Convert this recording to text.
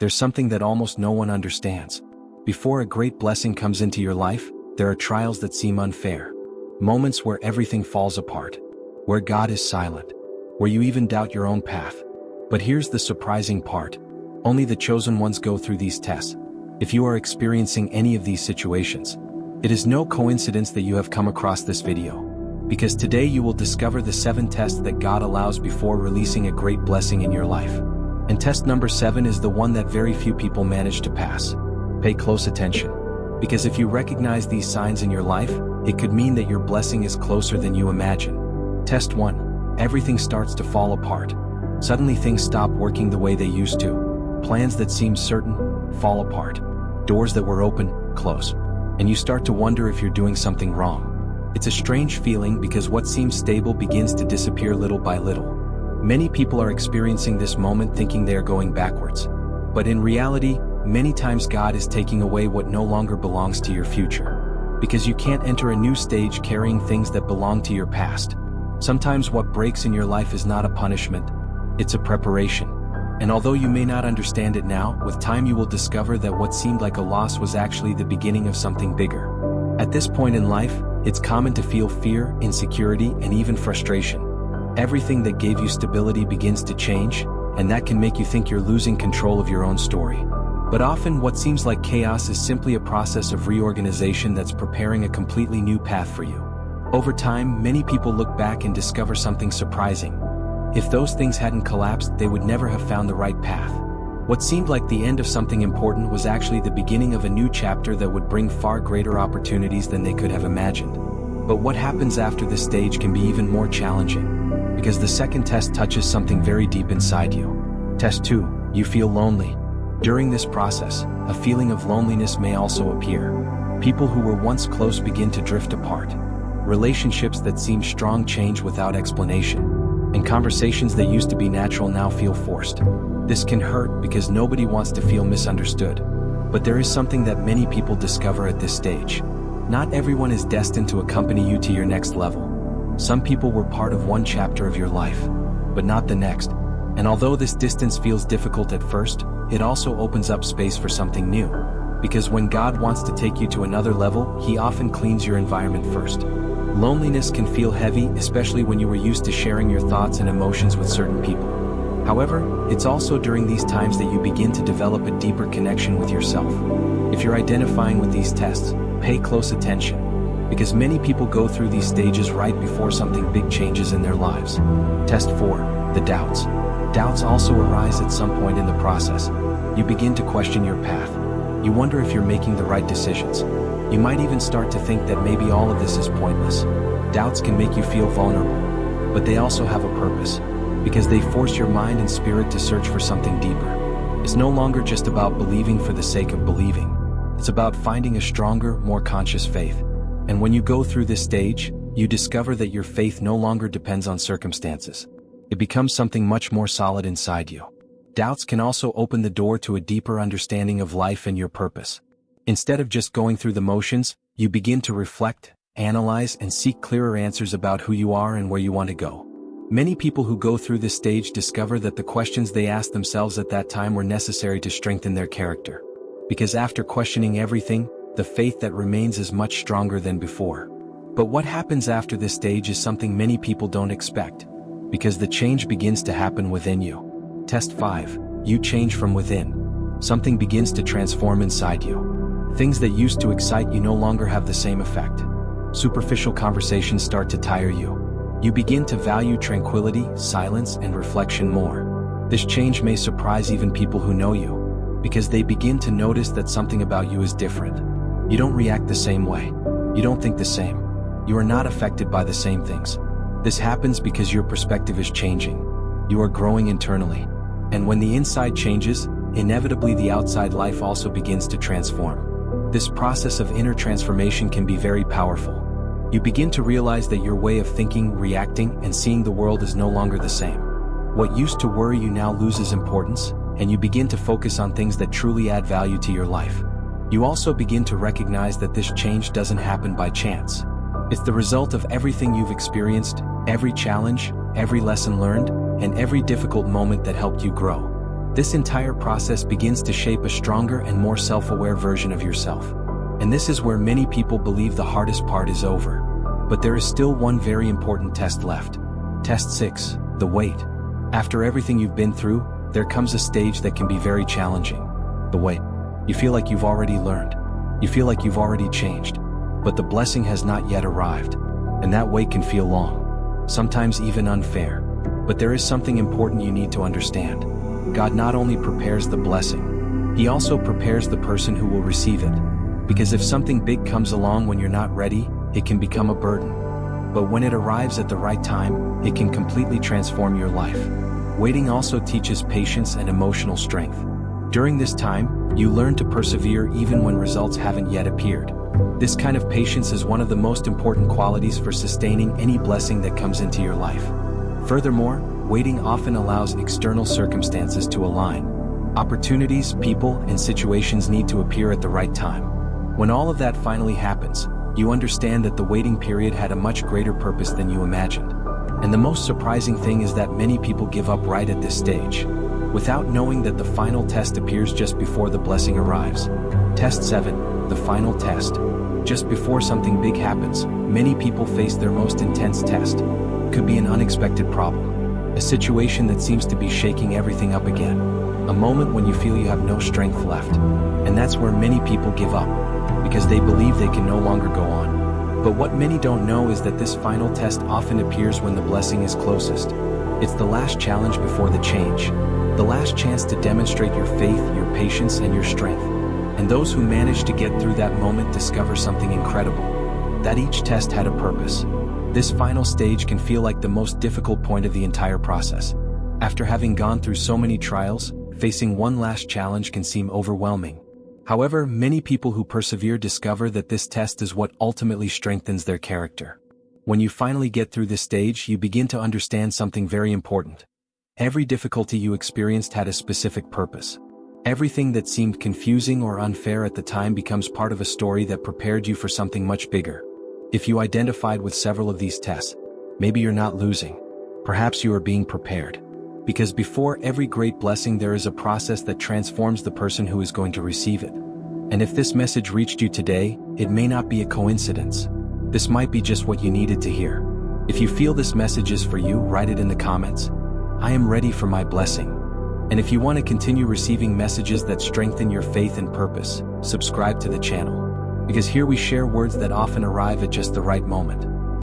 there's something that almost no one understands. Before a great blessing comes into your life, there are trials that seem unfair. Moments where everything falls apart. Where God is silent. Where you even doubt your own path. But here's the surprising part. Only the chosen ones go through these tests. If you are experiencing any of these situations, it is no coincidence that you have come across this video. Because today you will discover the 7 tests that God allows before releasing a great blessing in your life. And test number 7 is the one that very few people manage to pass. Pay close attention. Because if you recognize these signs in your life, it could mean that your blessing is closer than you imagine. Test 1. Everything starts to fall apart. Suddenly things stop working the way they used to. Plans that seemed certain fall apart. Doors that were open close. And you start to wonder if you're doing something wrong. It's a strange feeling because what seems stable begins to disappear little by little. Many people are experiencing this moment thinking they are going backwards. But in reality, many times God is taking away what no longer belongs to your future. Because you can't enter a new stage carrying things that belong to your past. Sometimes what breaks in your life is not a punishment, it's a preparation. And although you may not understand it now, with time you will discover that what seemed like a loss was actually the beginning of something bigger. At this point in life, it's common to feel fear, insecurity, and even frustration. Everything that gave you stability begins to change, and that can make you think you're losing control of your own story. But often what seems like chaos is simply a process of reorganization that's preparing a completely new path for you. Over time, many people look back and discover something surprising. If those things hadn't collapsed, they would never have found the right path. What seemed like the end of something important was actually the beginning of a new chapter that would bring far greater opportunities than they could have imagined. But what happens after this stage can be even more challenging. Because the second test touches something very deep inside you. Test 2. You feel lonely. During this process, a feeling of loneliness may also appear. People who were once close begin to drift apart. Relationships that seemed strong change without explanation. And conversations that used to be natural now feel forced. This can hurt because nobody wants to feel misunderstood. But there is something that many people discover at this stage. Not everyone is destined to accompany you to your next level. Some people were part of one chapter of your life, but not the next. And although this distance feels difficult at first, it also opens up space for something new. Because when God wants to take you to another level, He often cleans your environment first. Loneliness can feel heavy, especially when you were used to sharing your thoughts and emotions with certain people. However, it's also during these times that you begin to develop a deeper connection with yourself. If you're identifying with these tests, pay close attention. Because many people go through these stages right before something big changes in their lives. Test 4. The doubts. Doubts also arise at some point in the process. You begin to question your path. You wonder if you're making the right decisions. You might even start to think that maybe all of this is pointless. Doubts can make you feel vulnerable, but they also have a purpose. Because they force your mind and spirit to search for something deeper. It's no longer just about believing for the sake of believing. It's about finding a stronger, more conscious faith. And when you go through this stage, you discover that your faith no longer depends on circumstances. It becomes something much more solid inside you. Doubts can also open the door to a deeper understanding of life and your purpose. Instead of just going through the motions, you begin to reflect, analyze, and seek clearer answers about who you are and where you want to go. Many people who go through this stage discover that the questions they asked themselves at that time were necessary to strengthen their character. Because after questioning everything, the faith that remains is much stronger than before. But what happens after this stage is something many people don't expect. Because the change begins to happen within you. Test 5. You change from within. Something begins to transform inside you. Things that used to excite you no longer have the same effect. Superficial conversations start to tire you. You begin to value tranquility, silence, and reflection more. This change may surprise even people who know you. Because they begin to notice that something about you is different. You don't react the same way. You don't think the same. You are not affected by the same things. This happens because your perspective is changing. You are growing internally. And when the inside changes, inevitably the outside life also begins to transform. This process of inner transformation can be very powerful. You begin to realize that your way of thinking, reacting, and seeing the world is no longer the same. What used to worry you now loses importance, and you begin to focus on things that truly add value to your life. You also begin to recognize that this change doesn't happen by chance. It's the result of everything you've experienced, every challenge, every lesson learned, and every difficult moment that helped you grow. This entire process begins to shape a stronger and more self-aware version of yourself. And this is where many people believe the hardest part is over. But there is still one very important test left. Test 6, the wait. After everything you've been through, there comes a stage that can be very challenging. The wait. You feel like you've already learned. You feel like you've already changed. But the blessing has not yet arrived. And that wait can feel long. Sometimes even unfair. But there is something important you need to understand. God not only prepares the blessing, He also prepares the person who will receive it. Because if something big comes along when you're not ready, it can become a burden. But when it arrives at the right time, it can completely transform your life. Waiting also teaches patience and emotional strength. During this time, you learn to persevere even when results haven't yet appeared. This kind of patience is one of the most important qualities for sustaining any blessing that comes into your life. Furthermore, waiting often allows external circumstances to align. Opportunities, people, and situations need to appear at the right time. When all of that finally happens, you understand that the waiting period had a much greater purpose than you imagined. And the most surprising thing is that many people give up right at this stage, without knowing that the final test appears just before the blessing arrives. Test 7, the final test. Just before something big happens, many people face their most intense test. It could be an unexpected problem, a situation that seems to be shaking everything up again, a moment when you feel you have no strength left. And that's where many people give up, because they believe they can no longer go on. But what many don't know is that this final test often appears when the blessing is closest. It's the last challenge before the change, the last chance to demonstrate your faith, your patience, and your strength. And those who manage to get through that moment discover something incredible, that each test had a purpose. This final stage can feel like the most difficult point of the entire process. After having gone through so many trials, facing one last challenge can seem overwhelming. However, many people who persevere discover that this test is what ultimately strengthens their character. When you finally get through this stage, you begin to understand something very important. Every difficulty you experienced had a specific purpose. Everything that seemed confusing or unfair at the time becomes part of a story that prepared you for something much bigger. If you identified with several of these tests, maybe you're not losing. Perhaps you are being prepared. Because before every great blessing there is a process that transforms the person who is going to receive it. And if this message reached you today, it may not be a coincidence. This might be just what you needed to hear. If you feel this message is for you, write it in the comments. I am ready for my blessing. And if you want to continue receiving messages that strengthen your faith and purpose, subscribe to the channel. Because here we share words that often arrive at just the right moment.